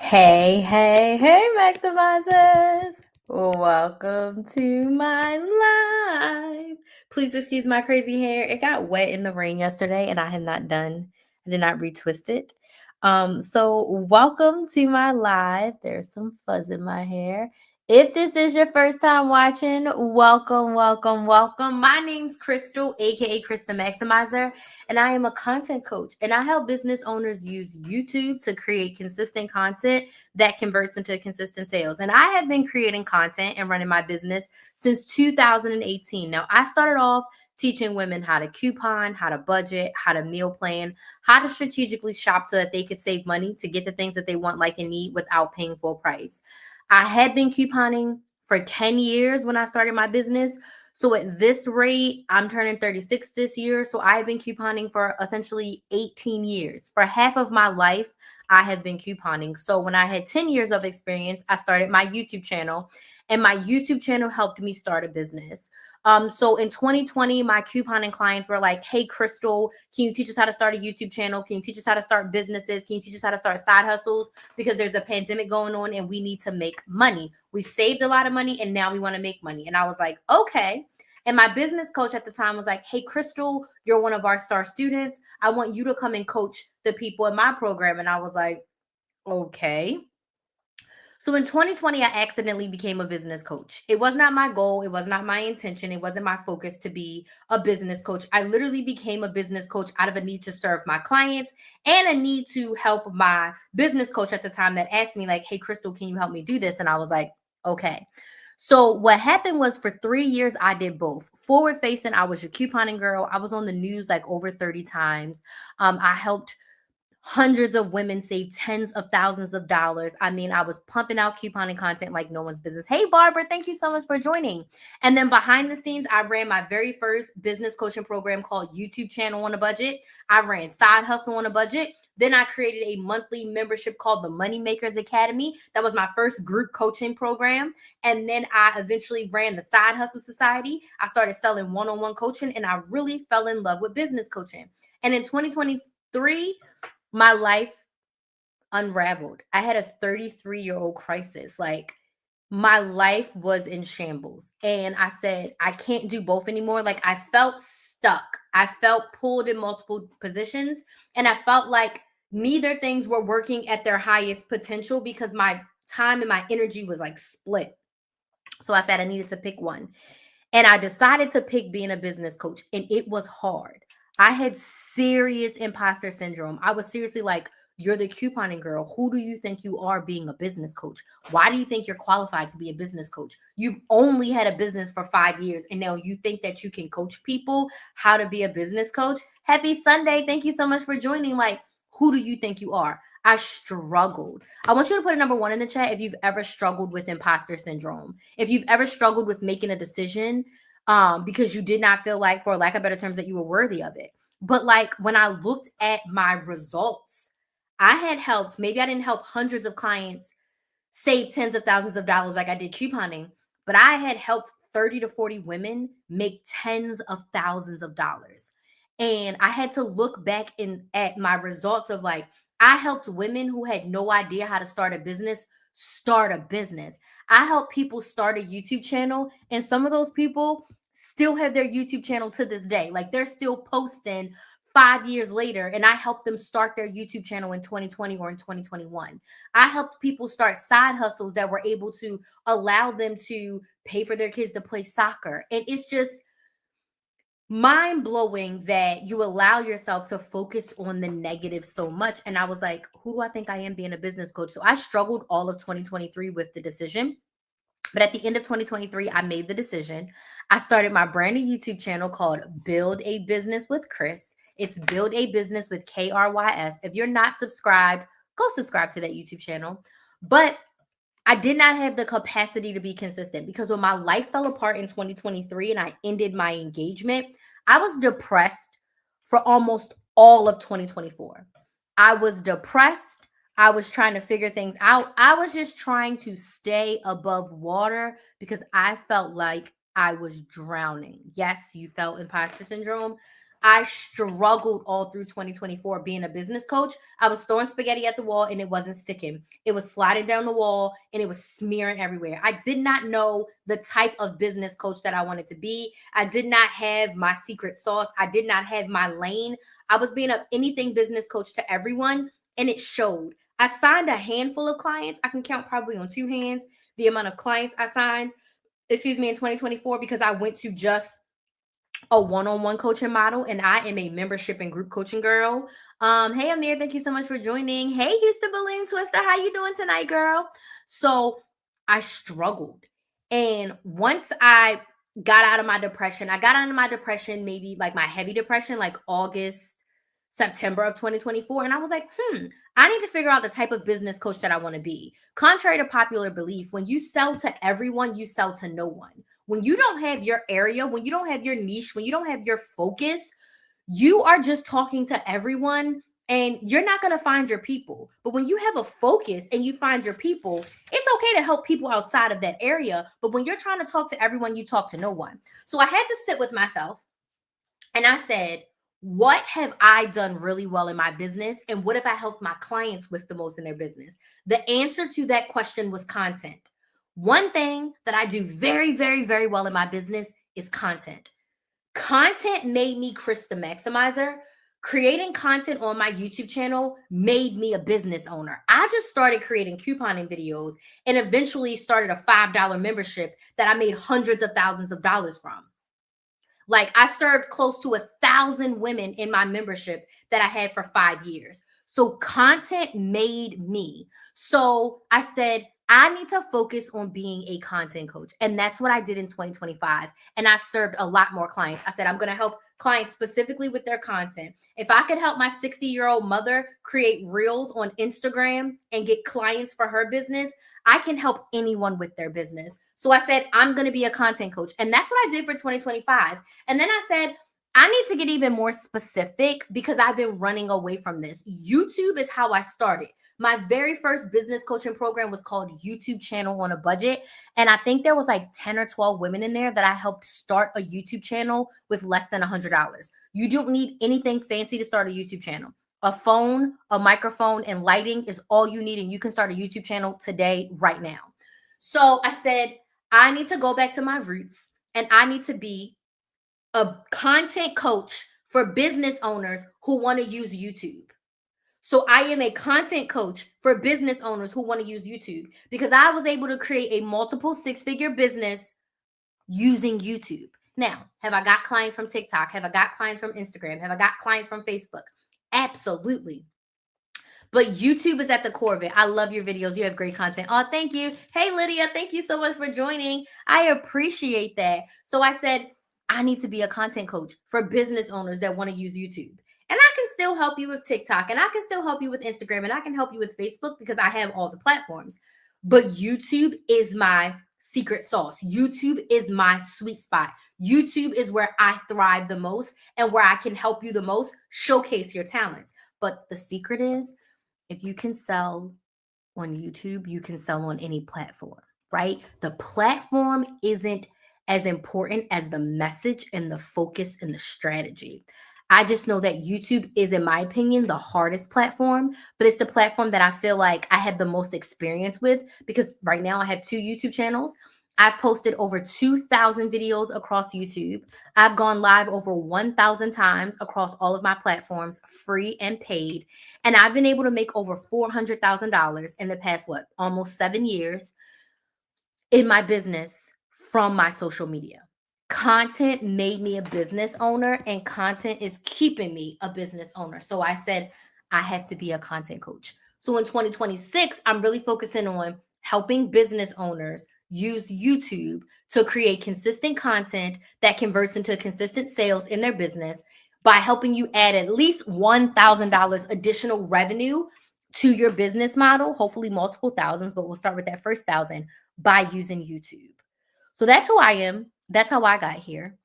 Hey, hey, hey, Maximizers! Welcome to my live. Please excuse my crazy hair. It got wet in the rain yesterday, and I did not retwist it. So welcome to my live. There's some fuzz in my hair. If this is your first time watching, welcome, welcome, welcome. My name's Crystal, aka Krista Maximizer, and I am a content coach. And I help business owners use YouTube to create consistent content that converts into consistent sales. And I have been creating content and running my business since 2018. Now, I started off teaching women how to coupon, how to budget, how to meal plan, how to strategically shop so that they could save money to get the things that they want, like, and need without paying full price. I had been couponing for 10 years when I started my business. So at this rate, I'm turning 36 this year. So I've been couponing for essentially 18 years. For half of my life, I have been couponing. So when I had 10 years of experience, I started my YouTube channel, and my YouTube channel helped me start a business. So in 2020, my couponing clients were like, "Hey, Crystal, can you teach us how to start a YouTube channel? Can you teach us how to start businesses? Can you teach us how to start side hustles? Because there's a pandemic going on and we need to make money. We saved a lot of money and now we want to make money." And I was like, okay. And my business coach at the time was like, "Hey, Crystal, you're one of our star students. I want you to come and coach the people in my program." And I was like, okay. So in 2020, I accidentally became a business coach. It was not my goal. It was not my intention. It wasn't my focus to be a business coach. I literally became a business coach out of a need to serve my clients and a need to help my business coach at the time that asked me, like, "Hey, Crystal, can you help me do this?" And I was like, okay. So what happened was, for 3 years, I did both. Forward facing, I was your couponing girl. I was on the news like over 30 times. I helped hundreds of women save tens of thousands of dollars. I mean, I was pumping out couponing content like no one's business. Hey, Barbara, thank you so much for joining. And then behind the scenes, I ran my very first business coaching program called YouTube Channel on a Budget. I ran Side Hustle on a Budget. Then I created a monthly membership called the Money Makers Academy. That was my first group coaching program. And then I eventually ran the Side Hustle Society. I started selling one-on-one coaching, and I really fell in love with business coaching. And in 2023, my life unraveled. I had a 33-year-old crisis. Like, my life was in shambles. And I said, I can't do both anymore. Like, I felt stuck. I felt pulled in multiple positions. And I felt like neither things were working at their highest potential because my time and my energy was like split. So I said I needed to pick one. And I decided to pick being a business coach. And it was hard. I had serious imposter syndrome. I was seriously like, "You're the couponing girl. Who do you think you are being a business coach? Why do you think you're qualified to be a business coach? You've only had a business for 5 years, and now you think that you can coach people how to be a business coach?" Happy Sunday. Thank you so much for joining. Like, who do you think you are? I struggled. I want you to put a number one in the chat if you've ever struggled with imposter syndrome. If you've ever struggled with making a decision because you did not feel like, for lack of better terms, that you were worthy of it. But like, when I looked at my results, I had helped, maybe I didn't help hundreds of clients save tens of thousands of dollars like I did couponing, but I had helped 30 to 40 women make tens of thousands of dollars. And I had to look back at my results of, like, I helped women who had no idea how to start a business start a business. I helped people start a YouTube channel, and some of those people still have their YouTube channel to this day. Like, they're still posting 5 years later, and I helped them start their YouTube channel in 2020 or in 2021. I helped people start side hustles that were able to allow them to pay for their kids to play soccer. And it's just mind blowing that you allow yourself to focus on the negative so much. And I was like, who do I think I am being a business coach? So I struggled all of 2023 with the decision. But at the end of 2023, I made the decision. I started my brand new YouTube channel called Build a Business with Chris. It's Build a Business with KRYS. If you're not subscribed, go subscribe to that YouTube channel. But I did not have the capacity to be consistent, because when my life fell apart in 2023 and I ended my engagement, I was depressed for almost all of 2024. I was depressed. I was trying to figure things out. I was just trying to stay above water because I felt like I was drowning. Yes, you felt imposter syndrome. I struggled all through 2024 being a business coach. I was throwing spaghetti at the wall and it wasn't sticking. It was sliding down the wall and it was smearing everywhere. I did not know the type of business coach that I wanted to be. I did not have my secret sauce. I did not have my lane. I was being a anything business coach to everyone, and it showed. I signed a handful of clients. I can count probably on two hands the amount of clients I signed, in 2024, because I went to just a one-on-one coaching model, and I am a membership and group coaching girl. Hey Amir, thank you so much for joining. Hey Houston Balloon Twister, how you doing tonight, girl? So I struggled, and once I got out of my depression, maybe like my heavy depression, like August, September of 2024, and I was like, I need to figure out the type of business coach that I want to be. Contrary to popular belief, when you sell to everyone, you sell to no one. When you don't have your area, when you don't have your niche, when you don't have your focus, you are just talking to everyone and you're not going to find your people. But when you have a focus and you find your people, it's okay to help people outside of that area. But when you're trying to talk to everyone, you talk to no one. So I had to sit with myself and I said, what have I done really well in my business? And what have I helped my clients with the most in their business? The answer to that question was content. One thing that I do very, very, very well in my business is content. Content made me Chris the Maximizer. Creating content on my YouTube channel made me a business owner. I just started creating couponing videos and eventually started a $5 membership that I made hundreds of thousands of dollars from. Like, I served close to 1,000 women in my membership that I had for 5 years. So content made me. So I said, I need to focus on being a content coach. And that's what I did in 2025. And I served a lot more clients. I said, I'm going to help clients specifically with their content. If I could help my 60-year-old mother create reels on Instagram and get clients for her business, I can help anyone with their business. So I said, I'm going to be a content coach. And that's what I did for 2025. And then I said, I need to get even more specific because I've been running away from this. YouTube is how I started. My very first business coaching program was called YouTube Channel on a Budget. And I think there was like 10 or 12 women in there that I helped start a YouTube channel with less than $100. You don't need anything fancy to start a YouTube channel. A phone, a microphone, and lighting is all you need. And you can start a YouTube channel today, right now. So I said, I need to go back to my roots and I need to be a content coach for business owners who want to use YouTube. So I am a content coach for business owners who want to use YouTube because I was able to create a multiple six-figure business using YouTube. Now, have I got clients from TikTok? Have I got clients from Instagram? Have I got clients from Facebook? Absolutely. But YouTube is at the core of it. I love your videos. You have great content. Oh, thank you. Hey, Lydia, thank you so much for joining. I appreciate that. So I said, I need to be a content coach for business owners that want to use YouTube. And I can still help you with TikTok, and I can still help you with Instagram, and I can help you with Facebook because I have all the platforms. But YouTube is my secret sauce. YouTube is my sweet spot. YouTube is where I thrive the most and where I can help you the most, showcase your talents. But the secret is, if you can sell on YouTube, you can sell on any platform, right? The platform isn't as important as the message and the focus and the strategy. I just know that YouTube is, in my opinion, the hardest platform, but it's the platform that I feel like I have the most experience with because right now I have 2 YouTube channels. I've posted over 2,000 videos across YouTube. I've gone live over 1,000 times across all of my platforms, free and paid. And I've been able to make over $400,000 in the past, almost 7 years in my business from my social media. Content made me a business owner, and content is keeping me a business owner. So I said, I have to be a content coach. So in 2026, I'm really focusing on helping business owners use YouTube to create consistent content that converts into consistent sales in their business by helping you add at least $1,000 additional revenue to your business model, hopefully multiple thousands, but we'll start with that first 1,000 by using YouTube. So that's who I am. That's how I got here.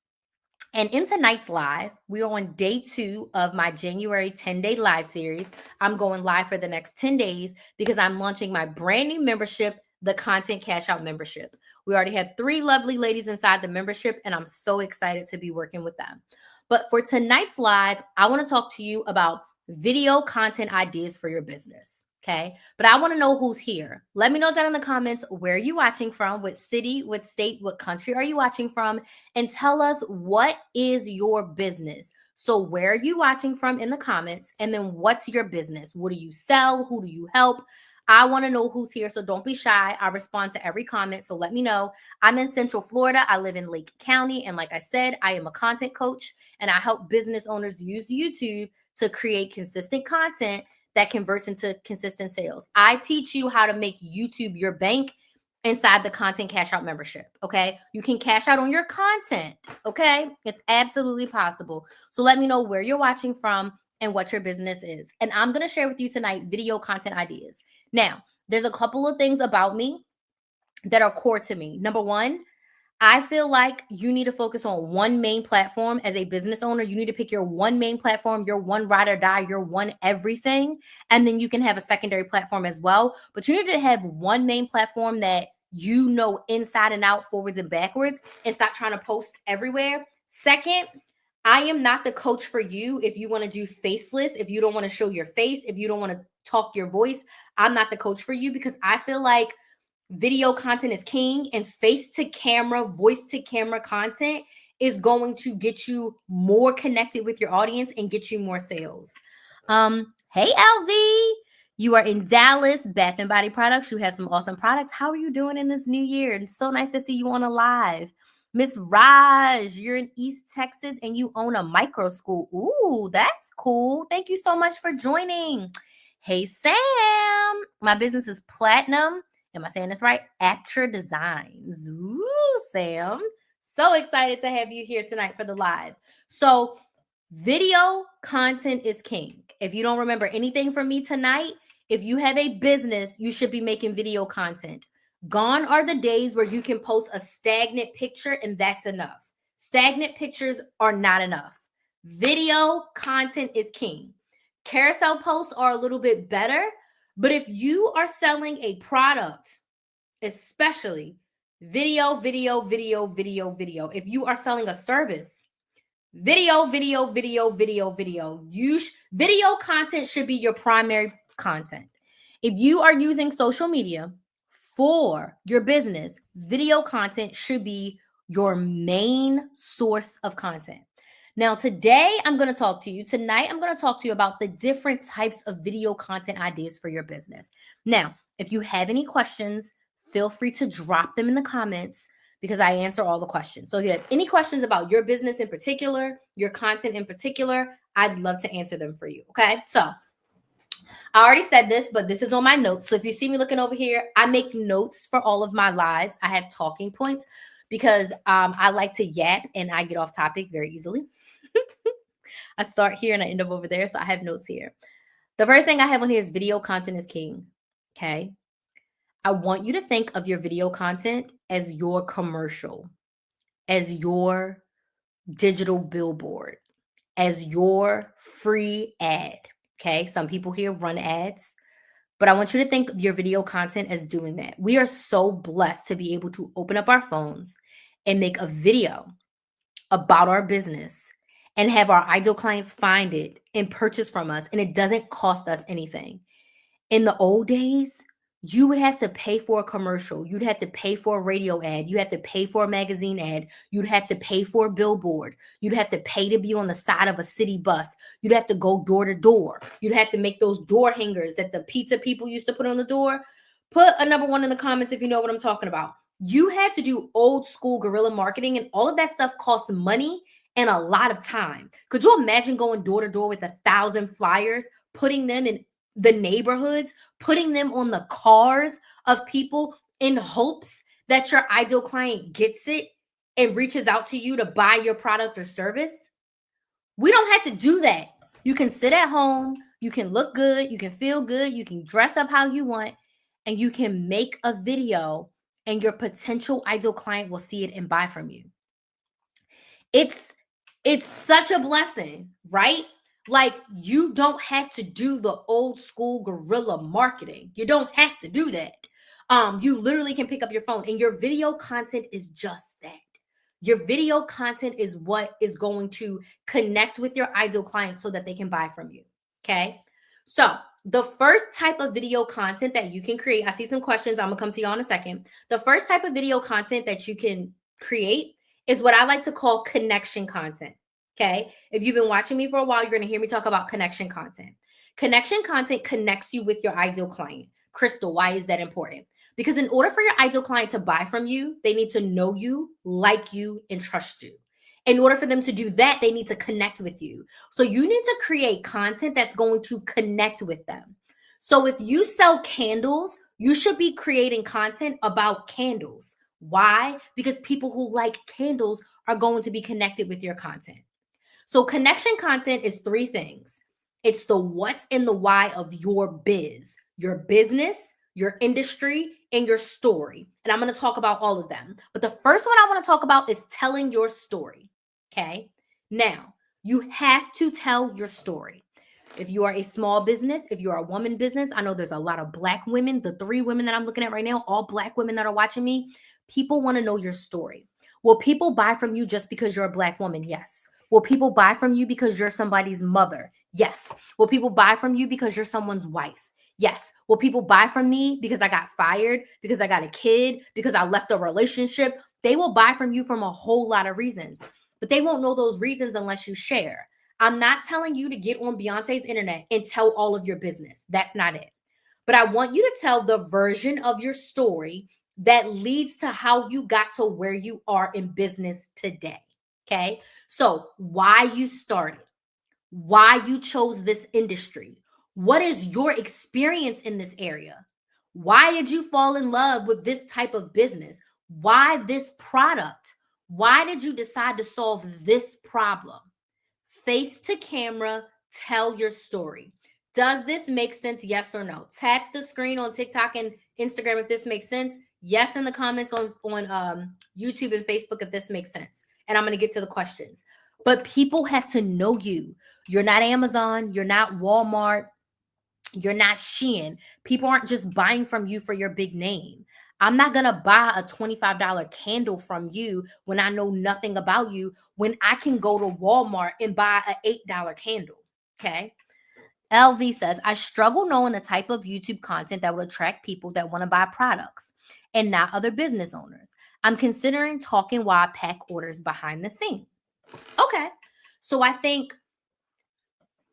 And in tonight's live, we are on day 2 of my January 10-day live series. I'm going live for the next 10 days because I'm launching my brand new membership, the Content Cash Out membership. We already have 3 lovely ladies inside the membership, and I'm so excited to be working with them. But for tonight's live, I want to talk to you about video content ideas for your business. Okay. But I want to know who's here. Let me know down in the comments where are you watching from, what city, what state, what country are you watching from, and tell us what is your business. So where are you watching from in the comments? And then what's your business? What do you sell? Who do you help? I want to know who's here. So don't be shy. I respond to every comment. So let me know. I'm in Central Florida. I live in Lake County. And like I said, I am a content coach and I help business owners use YouTube to create consistent content that converts into consistent sales. I teach you how to make YouTube your bank inside the Content Cash Out membership. Okay. You can cash out on your content. Okay. It's absolutely possible. So let me know where you're watching from and what your business is. And I'm going to share with you tonight video content ideas. Now, there's a couple of things about me that are core to me. Number one, I feel like you need to focus on one main platform as a business owner. You need to pick your one main platform, your one ride or die, your one everything. And then you can have a secondary platform as well. But you need to have one main platform that you know inside and out, forwards and backwards, and stop trying to post everywhere. Second, I am not the coach for you if you want to do faceless, if you don't want to show your face, if you don't want to talk your voice. I'm not the coach for you because I feel like video content is king and face to camera, voice to camera content is going to get you more connected with your audience and get you more sales. Hey LV, you are in Dallas, Bath and Body Products. You have some awesome products. How are you doing in this new year? And so nice to see you on a live. Miss Raj, you're in East Texas and you own a micro school. Ooh, that's cool. Thank you so much for joining. Hey Sam, my business is Platinum. Am I saying this right? Aptra Designs. Ooh, Sam. So excited to have you here tonight for the live. So video content is king. If you don't remember anything from me tonight, if you have a business, you should be making video content. Gone are the days where you can post a stagnant picture and that's enough. Stagnant pictures are not enough. Video content is king. Carousel posts are a little bit better, but if you are selling a product, especially video, if you are selling a service, video, video content should be your primary content. If you are using social media for your business, video content should be your main source of content. Now, today I'm going to talk to you. Tonight, I'm going to talk to you about the different types of video content ideas for your business. Now, if you have any questions, feel free to drop them in the comments because I answer all the questions. So if you have any questions about your business in particular, your content in particular, I'd love to answer them for you. Okay. So I already said this, but this is on my notes. So if you see me looking over here, I make notes for all of my lives. I have talking points because I like to yap and I get off topic very easily. I start here and I end up over there. So I have notes here. The first thing I have on here is video content is king. Okay. I want you to think of your video content as your commercial, as your digital billboard, as your free ad. Okay. Some people here run ads, but I want you to think of your video content as doing that. We are so blessed to be able to open up our phones and make a video about our business and have our ideal clients find it and purchase from us. And it doesn't cost us anything. In the old days, you would have to pay for a commercial. You'd have to pay for a radio ad. You have to pay for a magazine ad. You'd have to pay for a billboard. You'd have to pay to be on the side of a city bus. You'd have to go door to door. You'd have to make those door hangers that the pizza people used to put on the door. Put a number 1 in the comments if you know what I'm talking about. You had to do old school guerrilla marketing, and all of that stuff costs money and a lot of time. Could you imagine going door to door with 1,000 flyers, putting them in the neighborhoods, putting them on the cars of people in hopes that your ideal client gets it and reaches out to you to buy your product or service? We don't have to do that. You can sit at home, you can look good, you can feel good, you can dress up how you want, and you can make a video and your potential ideal client will see it and buy from you. It's such a blessing, right? Like, you don't have to do the old school guerrilla marketing. You don't have to do that. You literally can pick up your phone and your video content is just that. Your video content is what is going to connect with your ideal client so that they can buy from you. Okay. So, the first type of video content that you can create, I see some questions. I'm going to come to you in a second. The first type of video content that you can create is what I like to call connection content. Okay. If you've been watching me for a while, you're going to hear me talk about connection content. Connection content connects you with your ideal client. Crystal, why is that important? Because in order for your ideal client to buy from you, they need to know you, like you, and trust you. In order for them to do that, they need to connect with you. So you need to create content that's going to connect with them. So if you sell candles, you should be creating content about candles. Why? Because people who like candles are going to be connected with your content. So connection content is three things. It's the what and the why of your biz, your business, your industry, and your story. And I'm going to talk about all of them. But the first one I want to talk about is telling your story. Okay. Now, you have to tell your story. If you are a small business, if you're a woman business, I know there's a lot of Black women, the 3 women that I'm looking at right now, all Black women that are watching me, people want to know your story. Will people buy from you just because you're a Black woman? Yes. Will people buy from you because you're somebody's mother? Yes. Will people buy from you because you're someone's wife? Yes. Will people buy from me because I got fired, because I got a kid, because I left a relationship? They will buy from you from a whole lot of reasons, but they won't know those reasons unless you share. I'm not telling you to get on Beyonce's internet and tell all of your business. That's not it. But I want you to tell the version of your story that leads to how you got to where you are in business today. Okay. So, why you started, why you chose this industry, what is your experience in this area? Why did you fall in love with this type of business? Why this product? Why did you decide to solve this problem? Face to camera, tell your story. Does this make sense? Yes or no? Tap the screen on TikTok and Instagram if this makes sense. Yes, in the comments on YouTube and Facebook if this makes sense. And I'm going to get to the questions. But people have to know you. You're not Amazon. You're not Walmart. You're not Shein. People aren't just buying from you for your big name. I'm not going to buy a $25 candle from you when I know nothing about you, when I can go to Walmart and buy an $8 candle. Okay. LV says, I struggle knowing the type of YouTube content that will attract people that want to buy products and not other business owners. I'm considering talking while I pack orders behind the scene. Okay. So I think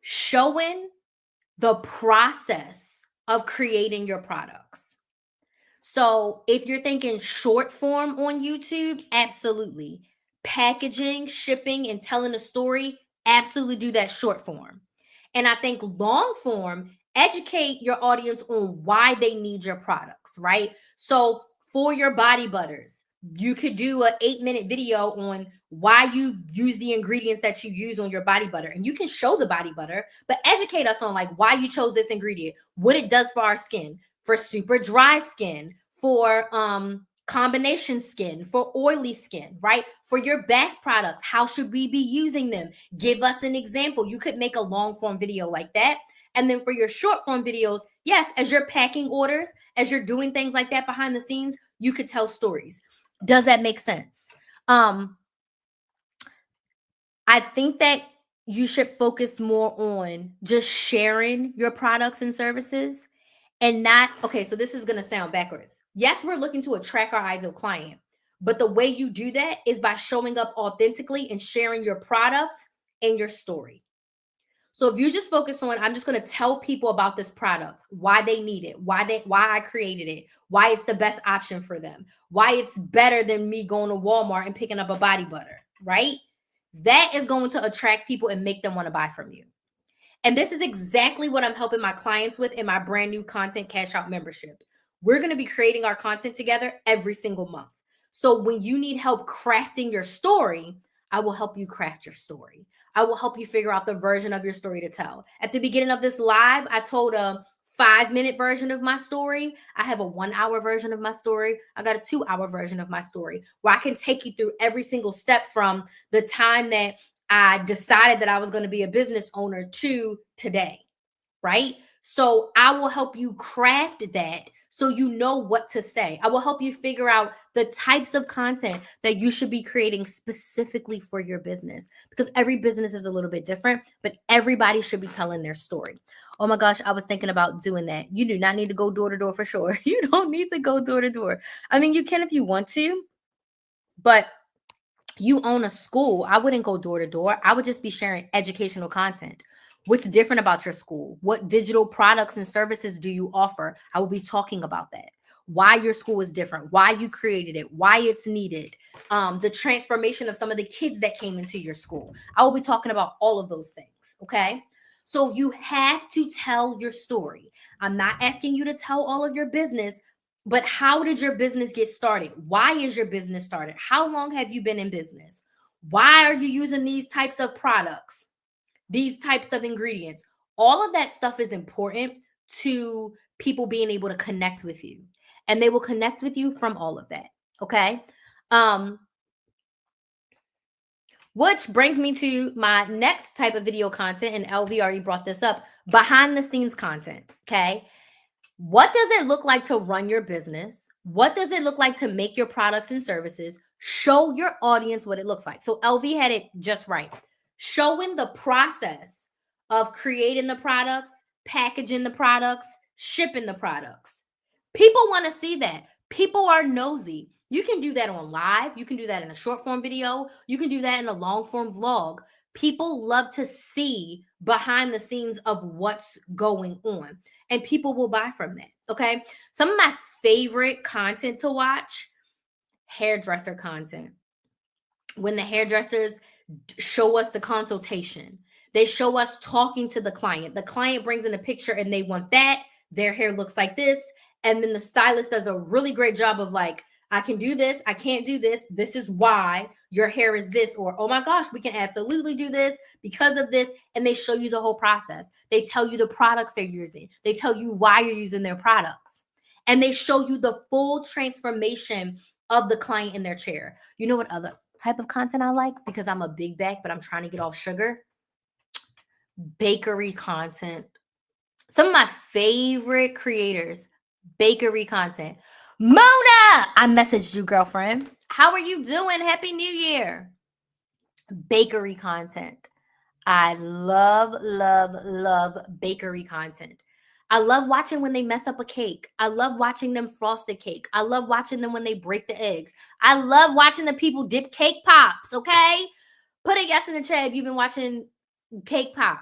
showing the process of creating your products. So if you're thinking short form on YouTube, absolutely. Packaging, shipping, and telling a story, absolutely do that short form. And I think long form, educate your audience on why they need your products, right? So for your body butters, you could do an 8-minute video on why you use the ingredients that you use on your body butter. And you can show the body butter, but educate us on like why you chose this ingredient, what it does for our skin, for super dry skin, for combination skin, for oily skin, right? For your bath products, how should we be using them? Give us an example. You could make a long form video like that. And then for your short form videos, yes, as you're packing orders, as you're doing things like that behind the scenes, you could tell stories. Does that make sense? I think that you should focus more on just sharing your products and services and not, okay, so this is going to sound backwards. Yes, we're looking to attract our ideal client, but the way you do that is by showing up authentically and sharing your product and your story. So if you just focus on, I'm just going to tell people about this product, why they need it, why I created it, why it's the best option for them, why it's better than me going to Walmart and picking up a body butter, right? That is going to attract people and make them want to buy from you. And this is exactly what I'm helping my clients with in my brand new content cash out membership. We're going to be creating our content together every single month. So when you need help crafting your story, I will help you craft your story. I will help you figure out the version of your story to tell. At the beginning of this live, I told a 5-minute version of my story. I have a 1-hour version of my story. I got a 2-hour version of my story where I can take you through every single step from the time that I decided that I was going to be a business owner to today, right? So I will help you craft that so you know what to say. I will help you figure out the types of content that you should be creating specifically for your business, because every business is a little bit different, but everybody should be telling their story. Oh my gosh, I was thinking about doing that. You do not need to go door to door for sure. You don't need to go door to door. I mean, you can if you want to, but you own a school. I wouldn't go door to door. I would just be sharing educational content. What's different about your school? What digital products and services do you offer? I will be talking about that. Why your school is different, why you created it, why it's needed, the transformation of some of the kids that came into your school. I will be talking about all of those things. Okay. So you have to tell your story. I'm not asking you to tell all of your business, but how did your business get started? Why is your business started? How long have you been in business? Why are you using these types of products, these types of ingredients? All of that stuff is important to people being able to connect with you. And they will connect with you from all of that. Okay. Which brings me to my next type of video content. And LV already brought this up, behind the scenes content. Okay. What does it look like to run your business? What does it look like to make your products and services? Show your audience what it looks like. So LV had it just right. Showing the process of creating the products, packaging the products, shipping the products. People want to see that. People are nosy. You can do that on live. You can do that in a short form video. You can do that in a long form vlog. People love to see behind the scenes of what's going on, and people will buy from that. Okay. Some of my favorite content to watch: hairdresser content. When the hairdressers show us the consultation, they show us talking to the client. The client brings in a picture and they want that. Their hair looks like this. And then the stylist does a really great job of like, I can do this. I can't do this. This is why your hair is this. Or, oh my gosh, we can absolutely do this because of this. And they show you the whole process. They tell you the products they're using. They tell you why you're using their products. And they show you the full transformation of the client in their chair. You know what other type of content I like? Because I'm a big back, but I'm trying to get off sugar. Bakery content. Some of my favorite creators, bakery content. Mona, I messaged you, girlfriend. How are you doing? Happy New Year. Bakery content. I love, love, love bakery content. I love watching when they mess up a cake. I love watching them frost the cake. I love watching them when they break the eggs. I love watching the people dip cake pops, okay? Put a yes in the chat if you've been watching cake pop.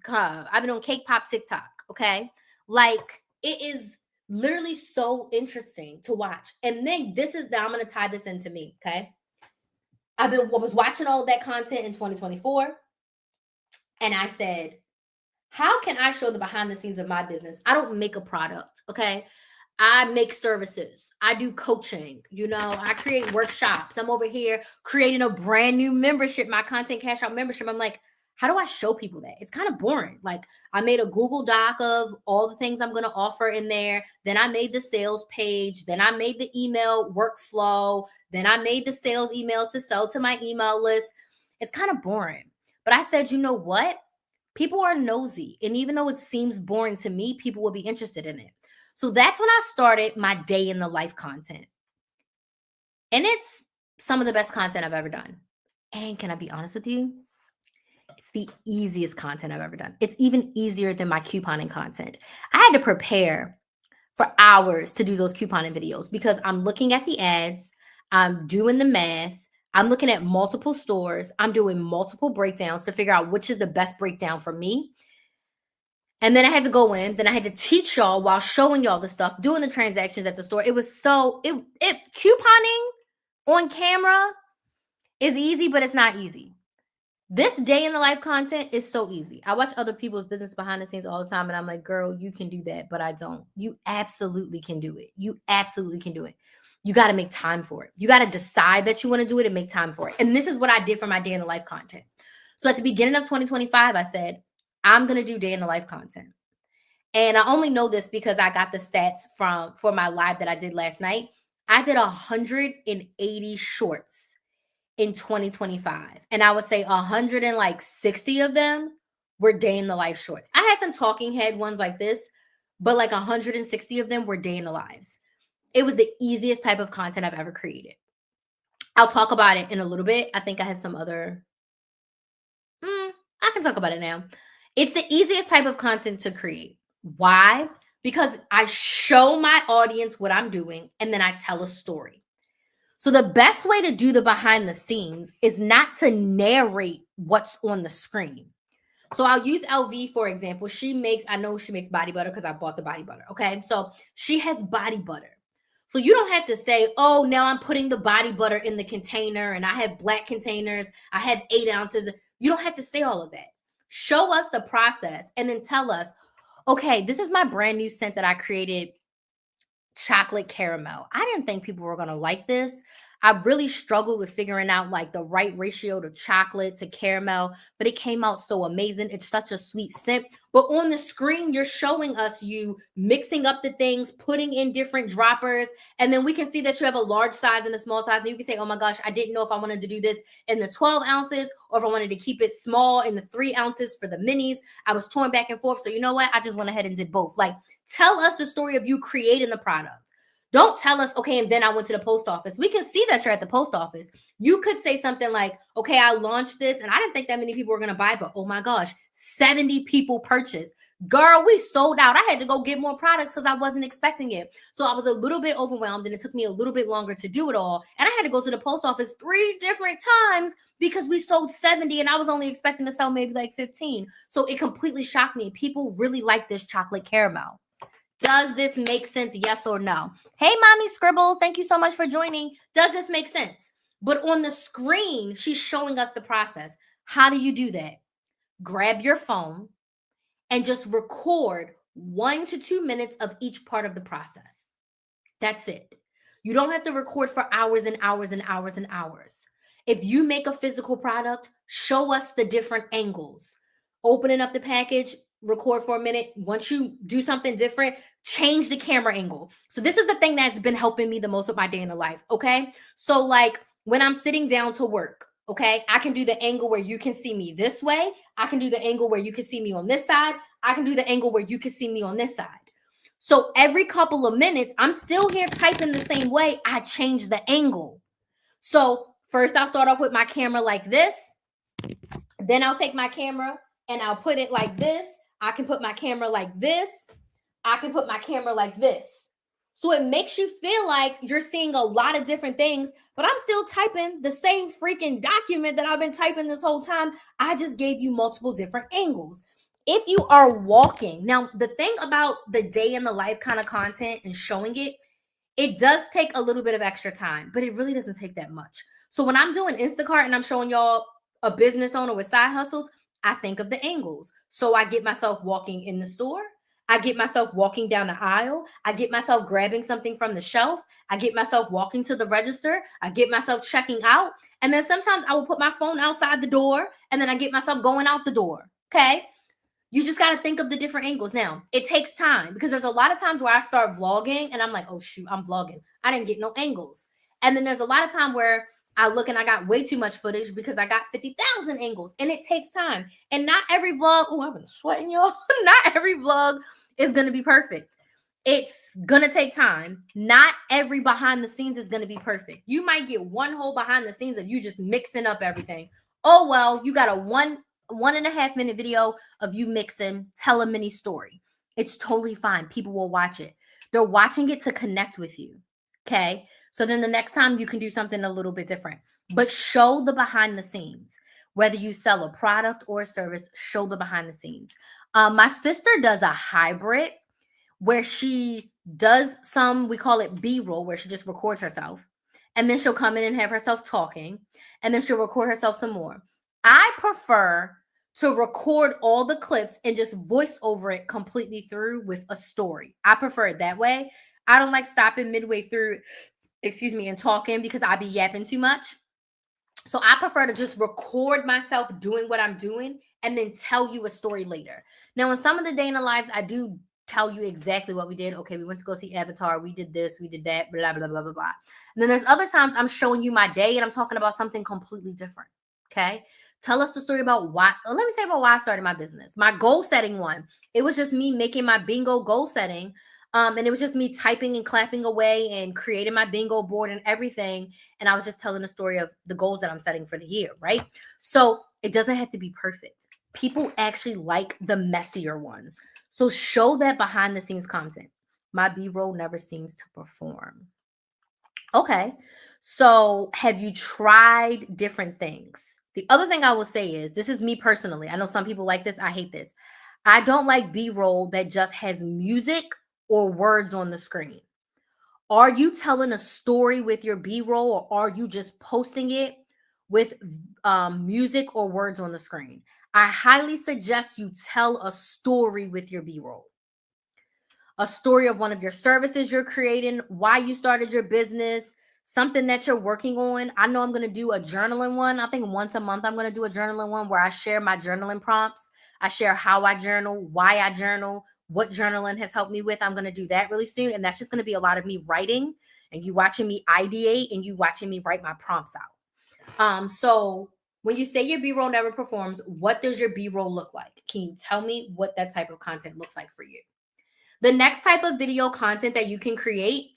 I've been on cake pop TikTok, okay? Like, it is literally so interesting to watch. And then I'm going to tie this into me, okay? I was watching all of that content in 2024. And I said, how can I show the behind the scenes of my business? I don't make a product, okay? I make services. I do coaching. I create workshops. I'm over here creating a brand new membership, my Content Cash Out membership. I'm like, how do I show people that? It's kind of boring. Like, I made a Google Doc of all the things I'm going to offer in there. Then I made the sales page. Then I made the email workflow. Then I made the sales emails to sell to my email list. It's kind of boring. But I said, you know what? People are nosy. And even though it seems boring to me, people will be interested in it. So that's when I started my day in the life content. And it's some of the best content I've ever done. And can I be honest with you? It's the easiest content I've ever done. It's even easier than my couponing content. I had to prepare for hours to do those couponing videos because I'm looking at the ads, I'm doing the math, I'm looking at multiple stores, I'm doing multiple breakdowns to figure out which is the best breakdown for me. And then I had to go in, then I had to teach y'all while showing y'all the stuff, doing the transactions at the store. It was couponing on camera is easy, but it's not easy. This day in the life content is so easy. I watch other people's business behind the scenes all the time, and I'm like, girl, you can do that, but I don't. You absolutely can do it. You absolutely can do it. You got to make time for it. You got to decide that you want to do it and make time for it. And this is what I did for my day in the life content. So at the beginning of 2025, I said, I'm going to do day in the life content. And I only know this because I got the stats for my live that I did last night. I did 180 shorts in 2025. And I would say 160 of them were day in the life shorts. I had some talking head ones like this, but like 160 of them were day in the lives. It was the easiest type of content I've ever created. I'll talk about it in a little bit. I think I have some other, I can talk about it now. It's the easiest type of content to create. Why? Because I show my audience what I'm doing and then I tell a story. So the best way to do the behind the scenes is not to narrate what's on the screen. So I'll use LV, for example. I know she makes body butter because I bought the body butter. Okay. So she has body butter. So you don't have to say, oh, now I'm putting the body butter in the container and I have black containers. I have 8 ounces. You don't have to say all of that. Show us the process and then tell us, okay, this is my brand new scent that I created, chocolate caramel. I didn't think people were going to like this. I really struggled with figuring out like the right ratio to chocolate to caramel, but it came out so amazing. It's such a sweet scent. But on the screen, you're showing us you mixing up the things, putting in different droppers, and then we can see that you have a large size and a small size. And you can say, oh my gosh, I didn't know if I wanted to do this in the 12 ounces or if I wanted to keep it small in the 3 ounces for the minis. I was torn back and forth. So you know what? I just went ahead and did both. Like, tell us the story of you creating the product. Don't tell us, okay, and then I went to the post office. We can see that you're at the post office. You could say something like, okay, I launched this and I didn't think that many people were going to buy, but oh my gosh, 70 people purchased. Girl, we sold out. I had to go get more products because I wasn't expecting it. So I was a little bit overwhelmed and it took me a little bit longer to do it all. And I had to go to the post office 3 different times because we sold 70 and I was only expecting to sell maybe like 15. So it completely shocked me. People really like this chocolate caramel. Does this make sense? Yes or no? Hey, Mommy Scribbles, thank you so much for joining. Does this make sense? But on the screen, she's showing us the process. How do you do that? Grab your phone and just record 1 to 2 minutes of each part of the process. That's it. You don't have to record for hours and hours and hours and hours. If you make a physical product, show us the different angles. Opening up the package, record for a minute. Once you do something different, change the camera angle. So this is the thing that's been helping me the most with my day in the life. Okay. So like when I'm sitting down to work, okay, I can do the angle where you can see me this way. I can do the angle where you can see me on this side. I can do the angle where you can see me on this side. So every couple of minutes, I'm still here typing the same way. I change the angle. So first I'll start off with my camera like this. Then I'll take my camera and I'll put it like this. I can put my camera like this. I can put my camera like this. So it makes you feel like you're seeing a lot of different things, but I'm still typing the same freaking document that I've been typing this whole time. I just gave you multiple different angles. If you are walking, now the thing about the day in the life kind of content and showing it, it does take a little bit of extra time, but it really doesn't take that much. So when I'm doing Instacart and I'm showing y'all a business owner with side hustles, I think of the angles. So I get myself walking in the store. I get myself walking down the aisle. I get myself grabbing something from the shelf. I get myself walking to the register. I get myself checking out. And then sometimes I will put my phone outside the door and then I get myself going out the door. Okay. You just got to think of the different angles. Now, it takes time because there's a lot of times where I start vlogging and I'm like, oh, shoot, I'm vlogging. I didn't get no angles. And then there's a lot of time where I look and I got way too much footage because I got 50,000 angles and it takes time. And not every vlog, oh, I've been sweating, y'all. Not every vlog is going to be perfect. It's going to take time. Not every behind the scenes is going to be perfect. You might get one whole behind the scenes of you just mixing up everything. Oh, well, you got a 1.5 minute video of you mixing, tell a mini story. It's totally fine. People will watch it. They're watching it to connect with you. Okay. So then the next time you can do something a little bit different, but show the behind the scenes. Whether you sell a product or a service, show the behind the scenes. My sister does a hybrid where she does some, we call it B-roll, where she just records herself. And then she'll come in and have herself talking. And then she'll record herself some more. I prefer to record all the clips and just voice over it completely through with a story. I prefer it that way. I don't like stopping midway through, and talking because I be yapping too much. So I prefer to just record myself doing what I'm doing and then tell you a story later. Now, in some of the day in the lives, I do tell you exactly what we did. Okay, we went to go see Avatar. We did this, we did that, blah, blah, blah, blah, blah. And then there's other times I'm showing you my day and I'm talking about something completely different. Okay. Tell us the story about why. Let me tell you about why I started my business. My goal setting one. It was just me making my bingo goal setting. And it was just me typing and clapping away and creating my bingo board and everything. And I was just telling the story of the goals that I'm setting for the year, right? So it doesn't have to be perfect. People actually like the messier ones. So show that behind the scenes content. My B-roll never seems to perform. Okay. So have you tried different things? The other thing I will say is this is me personally. I know some people like this. I hate this. I don't like B-roll that just has music or words on the screen. Are you telling a story with your B-roll or are you just posting it with music or words on the screen? I highly suggest you tell a story with your B-roll. A story of one of your services you're creating, why you started your business, something that you're working on. I know I'm going to do a journaling one. I think once a month I'm going to do a journaling one where I share my journaling prompts. I share how I journal, why I journal, what journaling has helped me with. I'm going to do that really soon. And that's just going to be a lot of me writing and you watching me ideate and you watching me write my prompts out. So when you say your B-roll never performs, what does your B-roll look like? Can you tell me what that type of content looks like for you? The next type of video content that you can create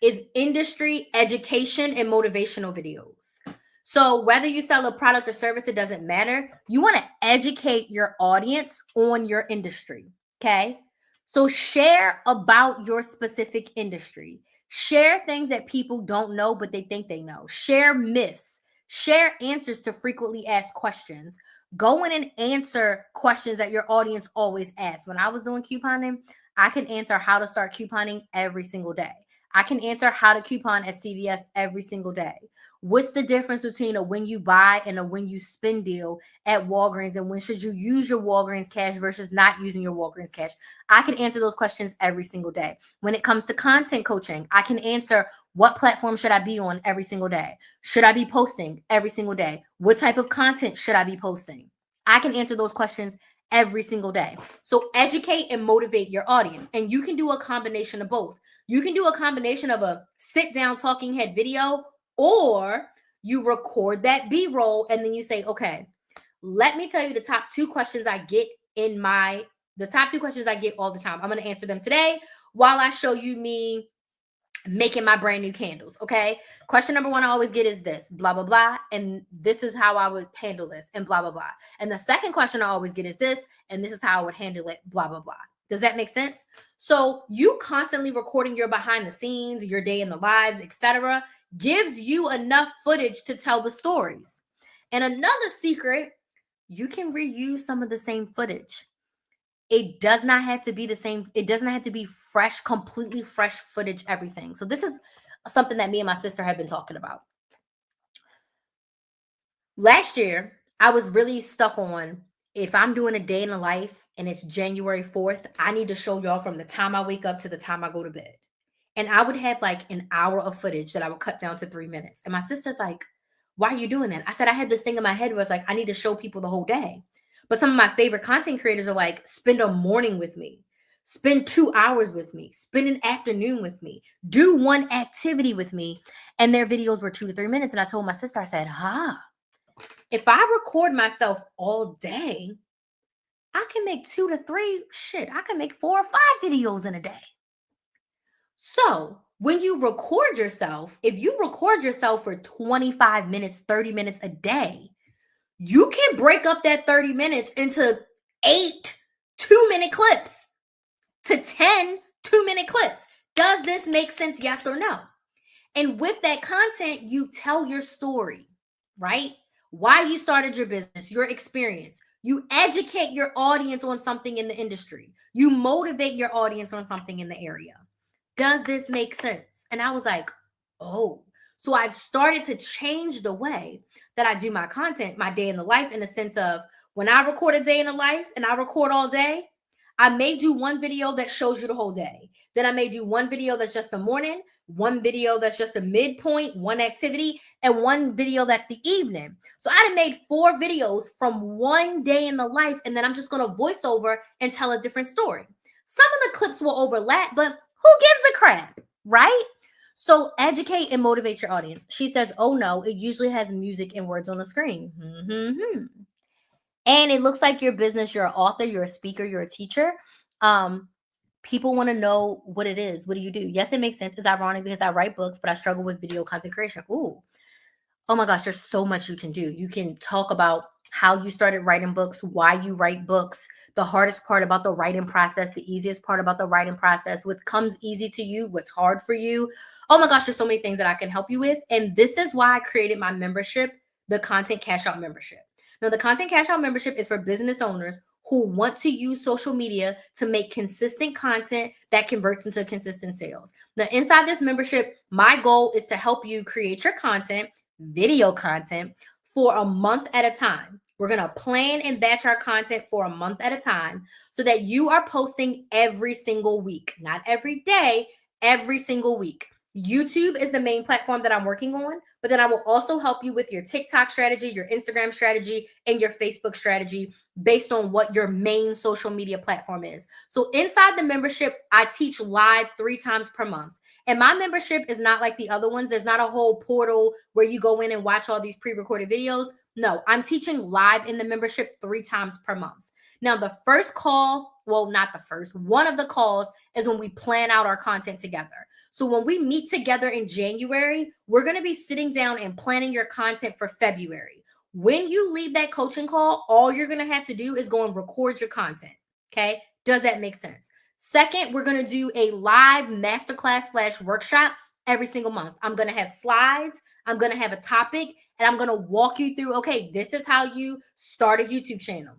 is industry education and motivational videos. So whether you sell a product or service, it doesn't matter. You want to educate your audience on your industry. Okay. So share about your specific industry. Share things that people don't know, but they think they know. Share myths. Share answers to frequently asked questions. Go in and answer questions that your audience always asks. When I was doing couponing, I can answer how to start couponing every single day. I can answer how to coupon at CVS every single day. What's the difference between a when you buy and a when you spend deal at Walgreens, and when should you use your Walgreens cash versus not using your Walgreens cash? I can answer those questions every single day. When it comes to content coaching, I can answer what platform should I be on every single day? Should I be posting every single day? What type of content should I be posting? I can answer those questions every single day. So educate and motivate your audience. And you can do a combination of both. You can do a combination of a sit down talking head video, or you record that B-roll and then you say, okay, let me tell you the top 2 questions I get the top 2 questions I get all the time. I'm going to answer them today while I show you me making my brand new candles. Okay. Question number 1 I always get is this, blah, blah, blah. And this is how I would handle this and blah, blah, blah. And the second question I always get is this, and this is how I would handle it, blah, blah, blah. Does that make sense? So you constantly recording your behind the scenes, your day in the lives, etc., gives you enough footage to tell the stories. And another secret, you can reuse some of the same footage. It does not have to be the same. It doesn't have to be fresh, completely fresh footage, everything. So this is something that me and my sister have been talking about. Last year, I was really stuck on, if I'm doing a day in the life and it's January 4th, I need to show y'all from the time I wake up to the time I go to bed. And I would have like an hour of footage that I would cut down to 3 minutes. And my sister's like, why are you doing that? I said, I had this thing in my head where it's like, I need to show people the whole day. But some of my favorite content creators are like, spend a morning with me, spend 2 hours with me, spend an afternoon with me, do one activity with me. And their videos were 2 to 3 minutes. And I told my sister, I said, if I record myself all day, I can make 2 to 3, I can make 4 or 5 videos in a day. So when you record yourself, if you record yourself for 25 minutes, 30 minutes a day, you can break up that 30 minutes into 8 2-minute clips to 10 2-minute clips. Does this make sense? Yes or no? And with that content, you tell your story, right? Why you started your business, your experience. You educate your audience on something in the industry. You motivate your audience on something in the area. Does this make sense? And I was like, oh. So I've started to change the way that I do my content, my day in the life, in the sense of when I record a day in the life and I record all day, I may do one video that shows you the whole day. Then I may do one video that's just the morning, one video that's just the midpoint, one activity, and one video that's the evening. So I done made 4 videos from one day in the life, and then I'm just going to voice over and tell a different story. Some of the clips will overlap, but who gives a crap, right? So educate and motivate your audience. She says, oh no, it usually has music and words on the screen. and it looks like your business, you're an author, you're a speaker, you're a teacher. People want to know what it is. What do you do? Yes, it makes sense. It's ironic because I write books, but I struggle with video content creation. Ooh, oh my gosh, there's so much you can do. You can talk about how you started writing books, why you write books, the hardest part about the writing process, the easiest part about the writing process, what comes easy to you, what's hard for you. Oh my gosh, there's so many things that I can help you with. And this is why I created my membership, the Content Cash Out membership. Now, the Content Cash Out membership is for business owners who want to use social media to make consistent content that converts into consistent sales. Now, inside this membership, my goal is to help you create your content, video content, for a month at a time. We're going to plan and batch our content for a month at a time so that you are posting every single week, not every day, every single week. YouTube is the main platform that I'm working on, but then I will also help you with your TikTok strategy, your Instagram strategy, and your Facebook strategy based on what your main social media platform is. So inside the membership, I teach live 3 times per month. And my membership is not like the other ones. There's not a whole portal where you go in and watch all these pre-recorded videos. No, I'm teaching live in the membership 3 times per month. Now, the first call, well, not the first, one of the calls is when we plan out our content together. So when we meet together in January, we're going to be sitting down and planning your content for February. When you leave that coaching call, all you're going to have to do is go and record your content. Okay. Does that make sense? Second, we're going to do a live masterclass / workshop every single month. I'm going to have slides. I'm going to have a topic, and I'm going to walk you through, okay, this is how you start a YouTube channel.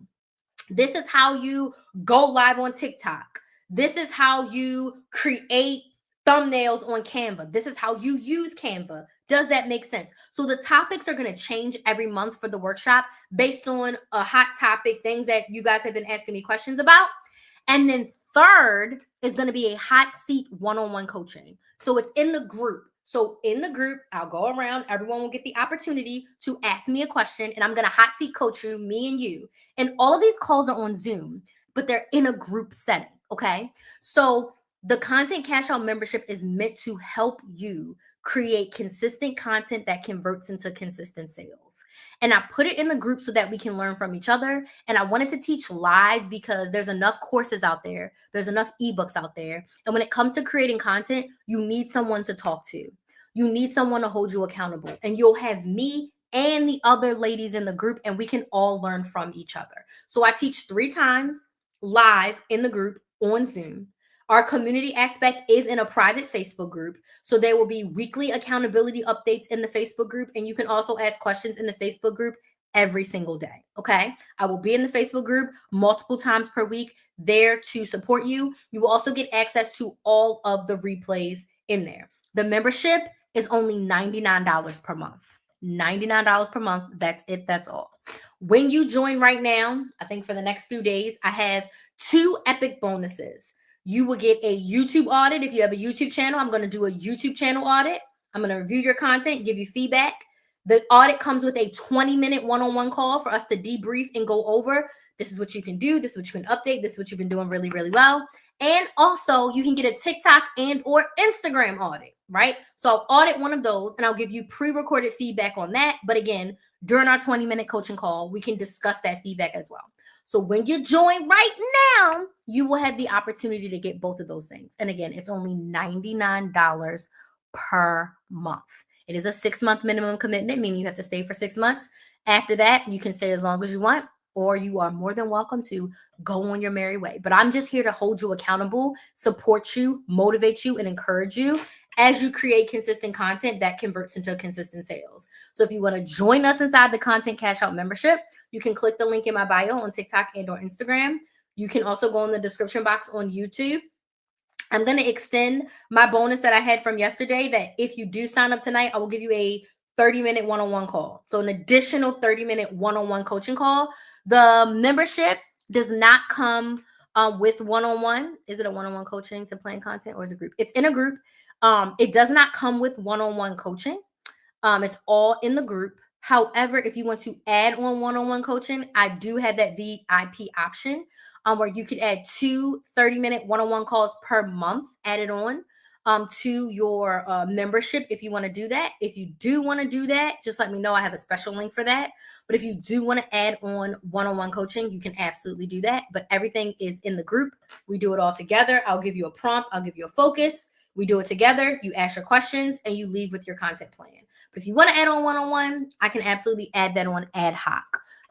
This is how you go live on TikTok. This is how you create thumbnails on Canva. This is how you use Canva. Does that make sense? So the topics are going to change every month for the workshop based on a hot topic, things that you guys have been asking me questions about. And then third is going to be a hot seat one-on-one coaching. So it's in the group. So in the group, I'll go around. Everyone will get the opportunity to ask me a question, and I'm going to hot seat coach you, me and you. And all of these calls are on Zoom, but they're in a group setting. Okay. So the Content Cash Out membership is meant to help you create consistent content that converts into consistent sales. And I put it in the group so that we can learn from each other. And I wanted to teach live because there's enough courses out there. There's enough ebooks out there. And when it comes to creating content, you need someone to talk to. You need someone to hold you accountable. And you'll have me and the other ladies in the group, and we can all learn from each other. So I teach 3 times live in the group on Zoom. Our community aspect is in a private Facebook group. So there will be weekly accountability updates in the Facebook group. And you can also ask questions in the Facebook group every single day. Okay. I will be in the Facebook group multiple times per week there to support you. You will also get access to all of the replays in there. The membership is only $99 per month. $99 per month. That's it. That's all. When you join right now, I think for the next few days, I have 2 epic bonuses. You will get a YouTube audit. If you have a YouTube channel, I'm going to do a YouTube channel audit. I'm going to review your content, give you feedback. The audit comes with a 20-minute one-on-one call for us to debrief and go over. This is what you can do. This is what you can update. This is what you've been doing really, really well. And also, you can get a TikTok and or Instagram audit, right? So I'll audit one of those, and I'll give you pre-recorded feedback on that. But again, during our 20-minute coaching call, we can discuss that feedback as well. So when you join right now, you will have the opportunity to get both of those things. And again, it's only $99 per month. It is a 6-month minimum commitment, meaning you have to stay for 6 months. After that, you can stay as long as you want, or you are more than welcome to go on your merry way. But I'm just here to hold you accountable, support you, motivate you, and encourage you as you create consistent content that converts into consistent sales. So if you want to join us inside the Content Cash Out membership, you can click the link in my bio on TikTok and or Instagram. You can also go in the description box on YouTube. I'm going to extend my bonus that I had from yesterday that if you do sign up tonight, I will give you a 30-minute one-on-one call. So an additional 30-minute one-on-one coaching call. The membership does not come with one-on-one. Is it a one-on-one coaching to plan content, or is it a group? It's in a group. It does not come with one-on-one coaching. It's all in the group. However, if you want to add on one-on-one coaching, I do have that VIP option where you could add 2 30-minute one-on-one calls per month added on. to your membership if you want to do that. If you do want to do that, just let me know. I have a special link for that. But if you do want to add on one-on-one coaching, you can absolutely do that. But everything is in the group. We do it all together. I'll give you a prompt. I'll give you a focus. We do it together. You ask your questions and you leave with your content plan. But if you want to add on one-on-one, I can absolutely add that on ad hoc.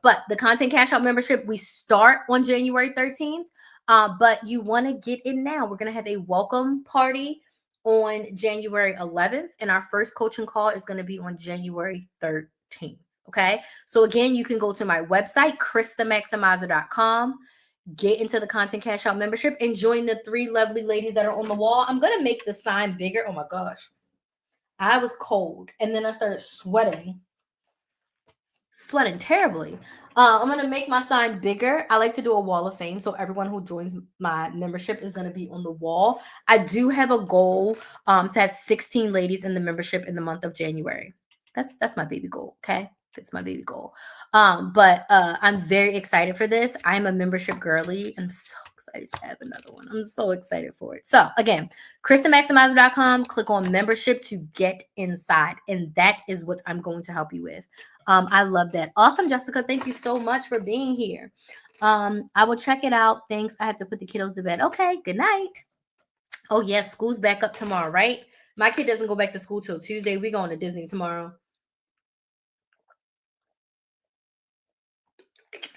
But the Content Cash Out membership, we start on January 13th. But you want to get in now. We're going to have a welcome party on January 11th. And our first coaching call is going to be on January 13th. Okay. So again, you can go to my website, christhemaximizer.com, get into the Content Cash Out membership and join the 3 lovely ladies that are on the wall. I'm going to make the sign bigger. Oh my gosh. I was cold and then I started sweating terribly. I'm going to make my sign bigger. I like to do a wall of fame. So everyone who joins my membership is going to be on the wall. I do have a goal to have 16 ladies in the membership in the month of January. That's my baby goal. Okay. That's my baby goal. But I'm very excited for this. I'm a membership girly. I'm so excited to have another one. I'm so excited for it. So again, christhemaximizer.com, click on membership to get inside. And that is what I'm going to help you with. I love that. Awesome, Jessica. Thank you so much for being here. I will check it out. Thanks. I have to put the kiddos to bed. Okay. Good night. Oh, yes. School's back up tomorrow, right? My kid doesn't go back to school till Tuesday. We're going to Disney tomorrow.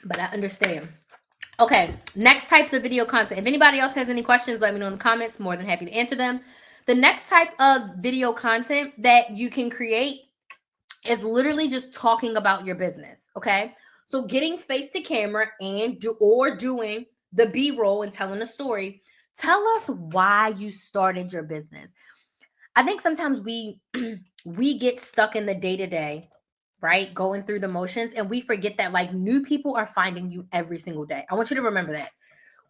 But I understand. Okay. Next types of video content. If anybody else has any questions, let me know in the comments. More than happy to answer them. The next type of video content that you can create is literally just talking about your business. Okay. So getting face to camera and doing the B-roll and telling a story. Tell us why you started your business. I think sometimes we get stuck in the day-to-day, right? Going through the motions, and we forget that like new people are finding you every single day. I want you to remember that.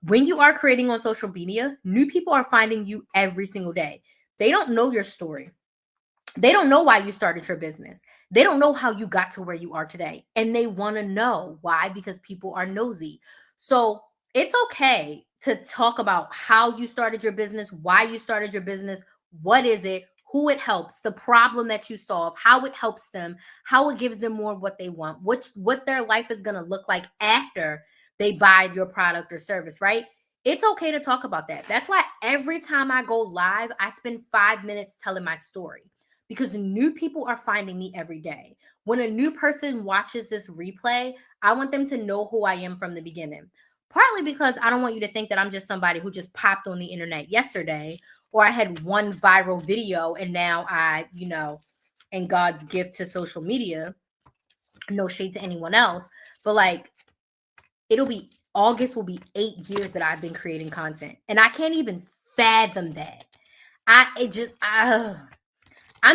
When you are creating on social media, new people are finding you every single day. They don't know your story. They don't know why you started your business. They don't know how you got to where you are today. And they want to know why, because people are nosy. So it's okay to talk about how you started your business, why you started your business, what is it, who it helps, the problem that you solve, how it helps them, how it gives them more of what they want, what their life is going to look like after they buy your product or service, right? It's okay to talk about that. That's why every time I go live, I spend 5 minutes telling my story, because new people are finding me every day. When a new person watches this replay, I want them to know who I am from the beginning. Partly because I don't want you to think that I'm just somebody who just popped on the internet yesterday, or I had one viral video and now and God's gift to social media, no shade to anyone else, but like August will be 8 years that I've been creating content, and I can't even fathom that. I'm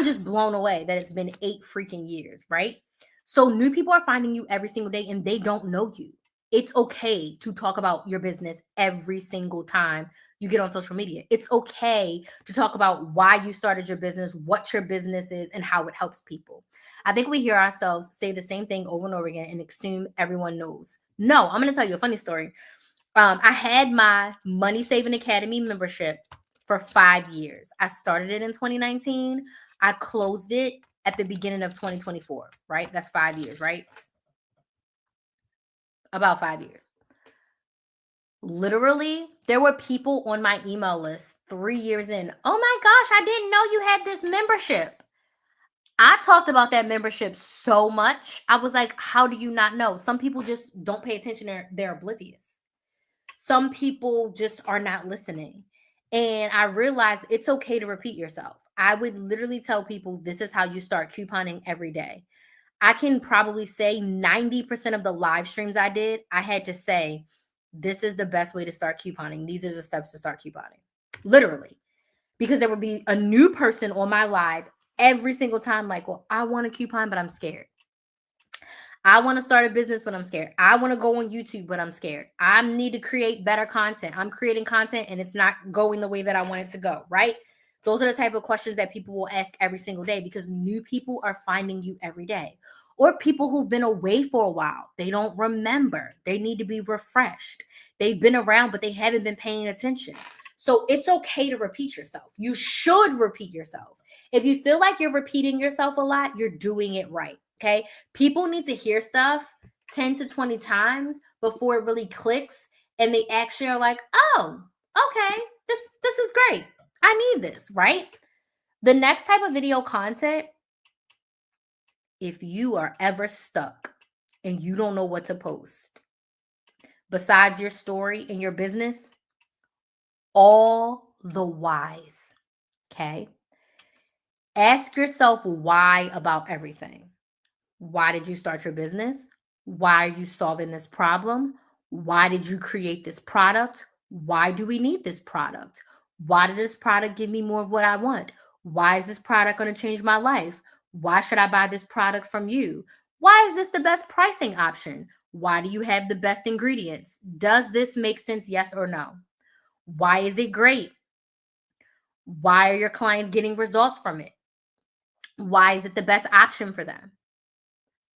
just blown away that it's been 8 freaking years, right? So new people are finding you every single day and they don't know you. It's okay to talk about your business every single time you get on social media. It's okay to talk about why you started your business, what your business is, and how it helps people. I think we hear ourselves say the same thing over and over again and assume everyone knows. No, I'm going to tell you a funny story. I had my Money Saving Academy membership for 5 years. I started it in 2019. I closed it at the beginning of 2024, right? That's 5 years, right? About 5 years. Literally, there were people on my email list 3 years in. Oh my gosh, I didn't know you had this membership. I talked about that membership so much. I was like, how do you not know? Some people just don't pay attention. They're oblivious. Some people just are not listening. And I realized it's okay to repeat yourself. I would literally tell people, this is how you start couponing every day. I can probably say 90% of the live streams I did, I had to say, this is the best way to start couponing. These are the steps to start couponing. Literally. Because there would be a new person on my live every single time, like, well, I want a coupon, but I'm scared. I want to start a business, but I'm scared. I want to go on YouTube, but I'm scared. I need to create better content. I'm creating content and it's not going the way that I want it to go, right? Those are the type of questions that people will ask every single day, because new people are finding you every day. Or people who've been away for a while. They don't remember. They need to be refreshed. They've been around, but they haven't been paying attention. So it's okay to repeat yourself. You should repeat yourself. If you feel like you're repeating yourself a lot, you're doing it right. Okay. People need to hear stuff 10 to 20 times before it really clicks and they actually are like, oh, okay, this is great. I need this, right? The next type of video content, if you are ever stuck and you don't know what to post, besides your story and your business, all the whys, okay? Ask yourself why about everything. Why did you start your business? Why are you solving this problem? Why did you create this product? Why do we need this product? Why did this product give me more of what I want? Why is this product going to change my life? Why should I buy this product from you? Why is this the best pricing option? Why do you have the best ingredients? Does this make sense? Yes or no? Why is it great? Why are your clients getting results from it? Why is it the best option for them?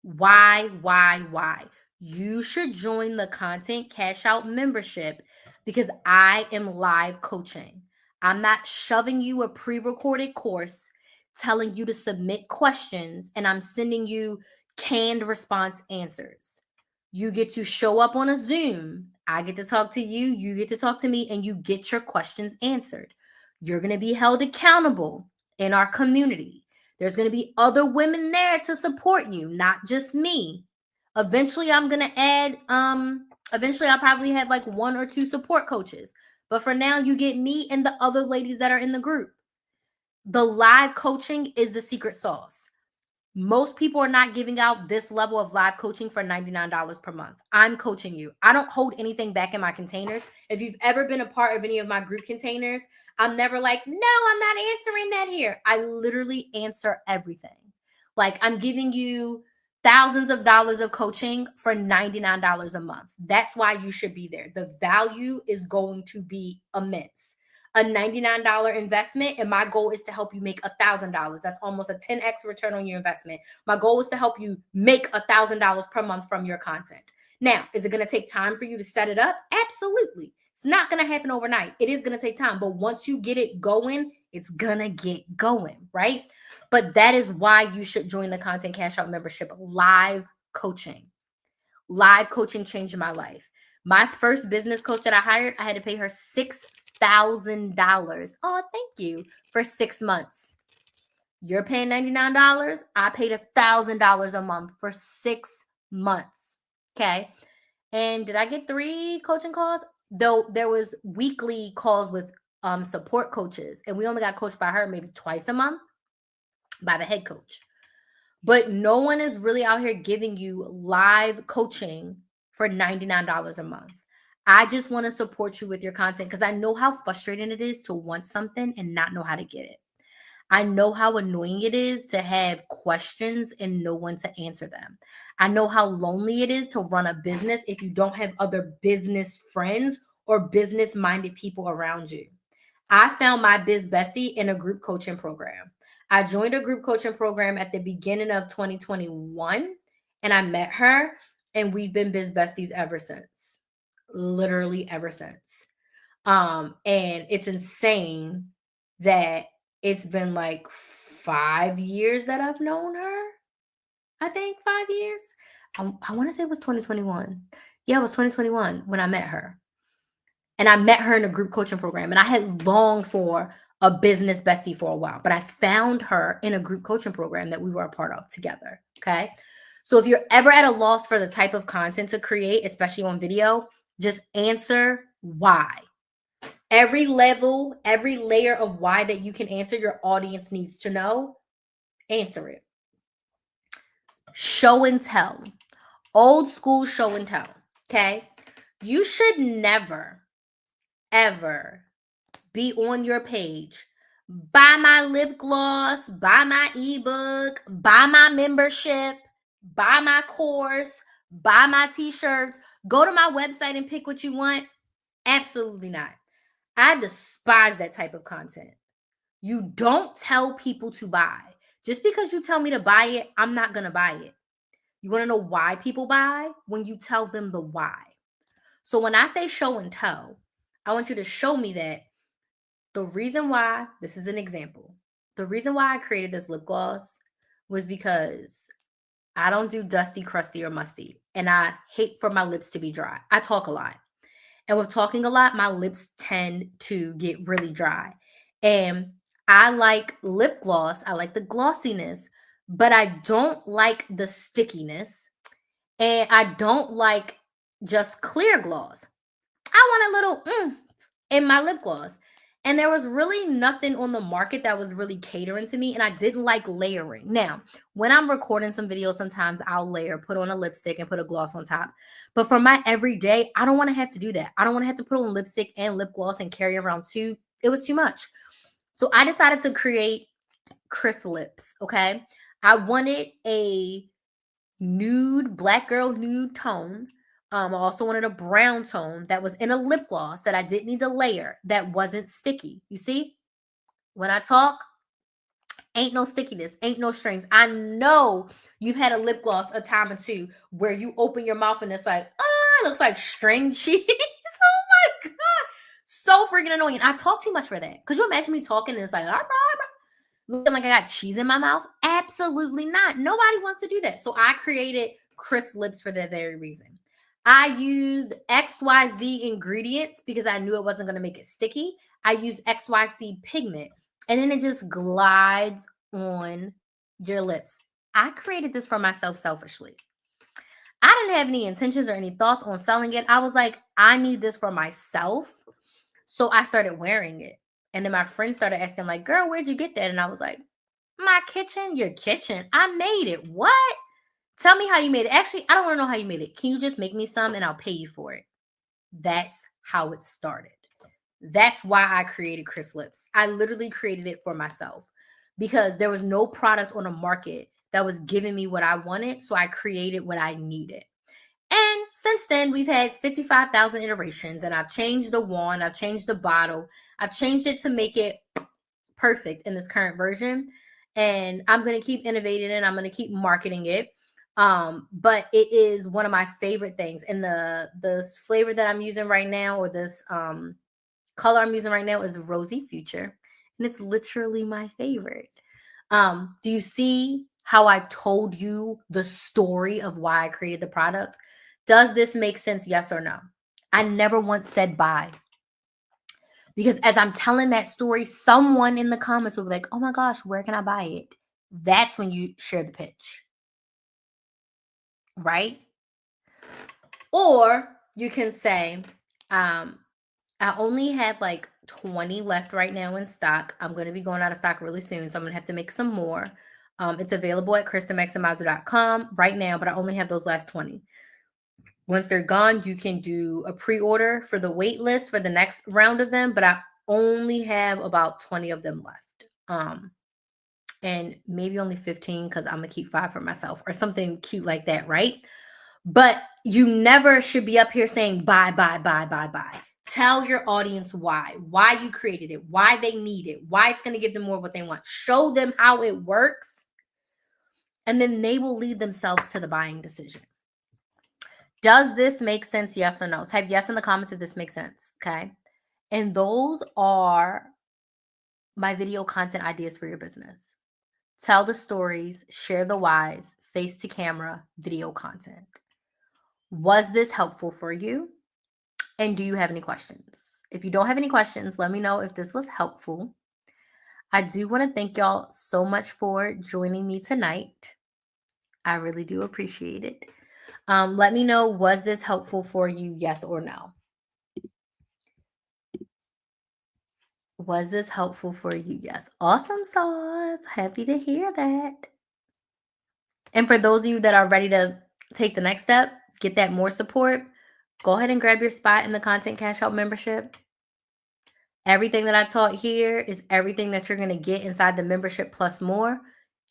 Why? You should join the Content Cash Out membership because I am live coaching. I'm not shoving you a pre-recorded course telling you to submit questions and I'm sending you canned response answers. You get to show up on a Zoom. I get to talk to you, you get to talk to me, and you get your questions answered. You're going to be held accountable in our community. There's going to be other women there to support you, not just me. Eventually I'll probably have like 1 or 2 support coaches. But for now, you get me and the other ladies that are in the group. The live coaching is the secret sauce. Most people are not giving out this level of live coaching for $99 per month. I'm coaching you. I don't hold anything back in my containers. If you've ever been a part of any of my group containers, I'm never like, no, I'm not answering that here. I literally answer everything. Like I'm giving you thousands of dollars of coaching for $99 a month. That's why you should be there. The value is going to be immense. A $99 investment, and my goal is to help you make $1,000. That's almost a 10x return on your investment. My goal is to help you make $1,000 per month from your content. Now, is it going to take time for you to set it up? Absolutely. It's not going to happen overnight. It is going to take time, but once you get it going, it's going to get going, right? But that is why you should join the Content Cash Out membership. Live coaching. Live coaching changed my life. My first business coach that I hired, I had to pay her $6,000. Oh, thank you. For 6 months. You're paying $99. I paid $1,000 a month for 6 months. Okay. And did I get 3 coaching calls? Though there was weekly calls with support coaches, and we only got coached by her maybe twice a month by the head coach. But no one is really out here giving you live coaching for $99 a month. I just want to support you with your content because I know how frustrating it is to want something and not know how to get it. I know how annoying it is to have questions and no one to answer them. I know how lonely it is to run a business if you don't have other business friends or business-minded people around you. I found my biz bestie in a group coaching program. I joined a group coaching program at the beginning of 2021 and I met her and we've been biz besties ever since. Literally ever since. And it's insane that it's been like 5 years that I've known her. I think 5 years. I want to say it was 2021. Yeah, it was 2021 when I met her. And I met her in a group coaching program. And I had longed for a business bestie for a while, but I found her in a group coaching program that we were a part of together. Okay. So if you're ever at a loss for the type of content to create, especially on video, just answer why. Every level, every layer of why that you can answer, your audience needs to know. Answer it. Show and tell. Old school show and tell. Okay. You should never, ever be on your page. Buy my lip gloss, buy my ebook, buy my membership, buy my course, buy my t-shirts, go to my website and pick what you want. Absolutely not. I despise that type of content. You don't tell people to buy. Just because you tell me to buy it, I'm not going to buy it. You want to know why people buy? When you tell them the why. So when I say show and tell, I want you to show me that The reason why, this is an example. The reason why I created this lip gloss was because I don't do dusty, crusty, or musty. And I hate for my lips to be dry. I talk a lot. And with talking a lot, my lips tend to get really dry. And I like lip gloss. I like the glossiness, but I don't like the stickiness. And I don't like just clear gloss. I want a little in my lip gloss. And there was really nothing on the market that was really catering to me. And I didn't like layering. Now, when I'm recording some videos, sometimes I'll layer, put on a lipstick and put a gloss on top. But for my everyday, I don't want to have to do that. I don't want to have to put on lipstick and lip gloss and carry around two. It was too much. So I decided to create Chris Lips. Okay. I wanted a nude, black girl nude tone. I also wanted a brown tone that was in a lip gloss that I didn't need to layer, that wasn't sticky. You see, when I talk, ain't no stickiness, ain't no strings. I know you've had a lip gloss a time or two where you open your mouth and it's like, it looks like string cheese. Oh my God. So freaking annoying. I talk too much for that. Could you imagine me talking and it's like, looking like I got cheese in my mouth? Absolutely not. Nobody wants to do that. So I created Chris Lips for that very reason. I used XYZ ingredients because I knew it wasn't going to make it sticky. I used XYZ pigment, and then it just glides on your lips. I created this for myself selfishly. I didn't have any intentions or any thoughts on selling it. I was like, I need this for myself. So I started wearing it. And then my friends started asking, like, girl, where'd you get that? And I was like, my kitchen, your kitchen. I made it. What? Tell me how you made it. Actually, I don't want to know how you made it. Can you just make me some and I'll pay you for it? That's how it started. That's why I created Chris Lips. I literally created it for myself because there was no product on the market that was giving me what I wanted. So I created what I needed. And since then, we've had 55,000 iterations, and I've changed the wand, I've changed the bottle, I've changed it to make it perfect in this current version. And I'm going to keep innovating it. I'm going to keep marketing it. But it is one of my favorite things. And the flavor that I'm using right now, or this color I'm using right now, is Rosy Future. And it's literally my favorite. Do you see how I told you the story of why I created the product? Does this make sense? Yes or no? I never once said bye. Because as I'm telling that story, someone in the comments will be like, oh my gosh, where can I buy it? That's when you share the pitch. Right? Or you can say, I only have like 20 left right now in stock. I'm going to be going out of stock really soon, so I'm going to have to make some more. It's available at KristenMaximizer.com right now, but I only have those last 20. Once they're gone, you can do a pre-order for the wait list for the next round of them, but I only have about 20 of them left. And maybe only 15 because I'm going to keep 5 for myself or something cute like that, right? But you never should be up here saying buy, buy, buy, buy, buy. Tell your audience why you created it, why they need it, why it's going to give them more of what they want. Show them how it works, and then they will lead themselves to the buying decision. Does this make sense? Yes or no? Type yes in the comments if this makes sense, okay? And those are my video content ideas for your business. Tell the stories, share the whys, face to camera, video content. Was this helpful for you? And do you have any questions? If you don't have any questions, let me know if this was helpful. I do want to thank y'all so much for joining me tonight. I really do appreciate it. Let me know, was this helpful for you? Yes or no? Was this helpful for you? Yes. Awesome sauce. Happy to hear that. And for those of you that are ready to take the next step, get that more support, go ahead and grab your spot in the Content Cash Out membership. Everything that I taught here is everything that you're going to get inside the membership plus more,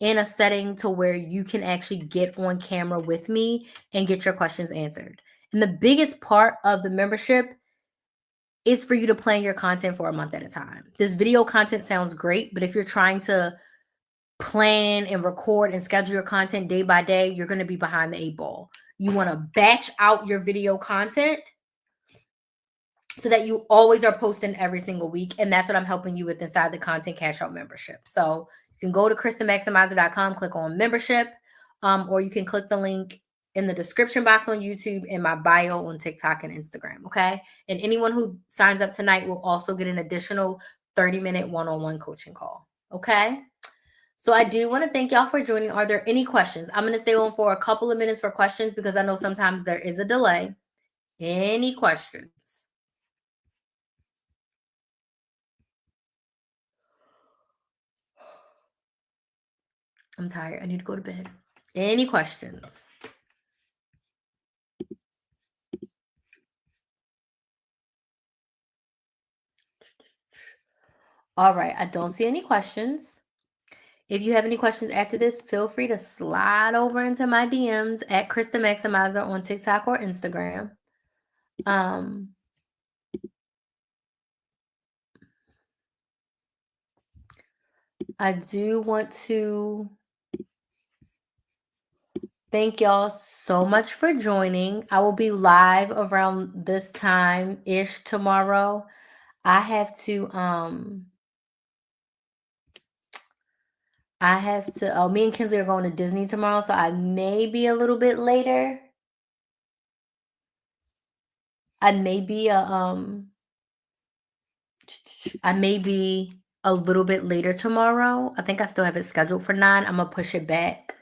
in a setting to where you can actually get on camera with me and get your questions answered. And the biggest part of the membership is for you to plan your content for a month at a time. This video content sounds great, but if you're trying to plan and record and schedule your content day by day, you're going to be behind the 8 ball. You want to batch out your video content so that you always are posting every single week. And that's what I'm helping you with inside the Content Cash Out membership. So you can go to KristenMaximizer.com, click on membership, or you can click the link in the description box on YouTube and my bio on TikTok and Instagram. Okay. And anyone who signs up tonight will also get an additional 30-minute one-on-one coaching call. Okay. So I do want to thank y'all for joining. Are there any questions? I'm going to stay on for a couple of minutes for questions because I know sometimes there is a delay. Any questions? I'm tired. I need to go to bed. Any questions? All right. I don't see any questions. If you have any questions after this, feel free to slide over into my DMs at Kristen Maximizer on TikTok or Instagram. I do want to thank y'all so much for joining. I will be live around this time-ish tomorrow. I have to, me and Kinsley are going to Disney tomorrow, so I may be a little bit later. I may be a little bit later tomorrow. I think I still have it scheduled for 9. I'm gonna push it back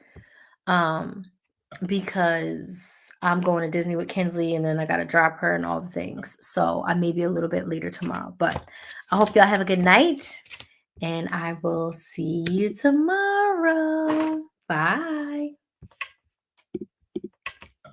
because I'm going to Disney with Kinsley and then I gotta drop her and all the things. So I may be a little bit later tomorrow. But I hope y'all have a good night and I will see you tomorrow. Bye.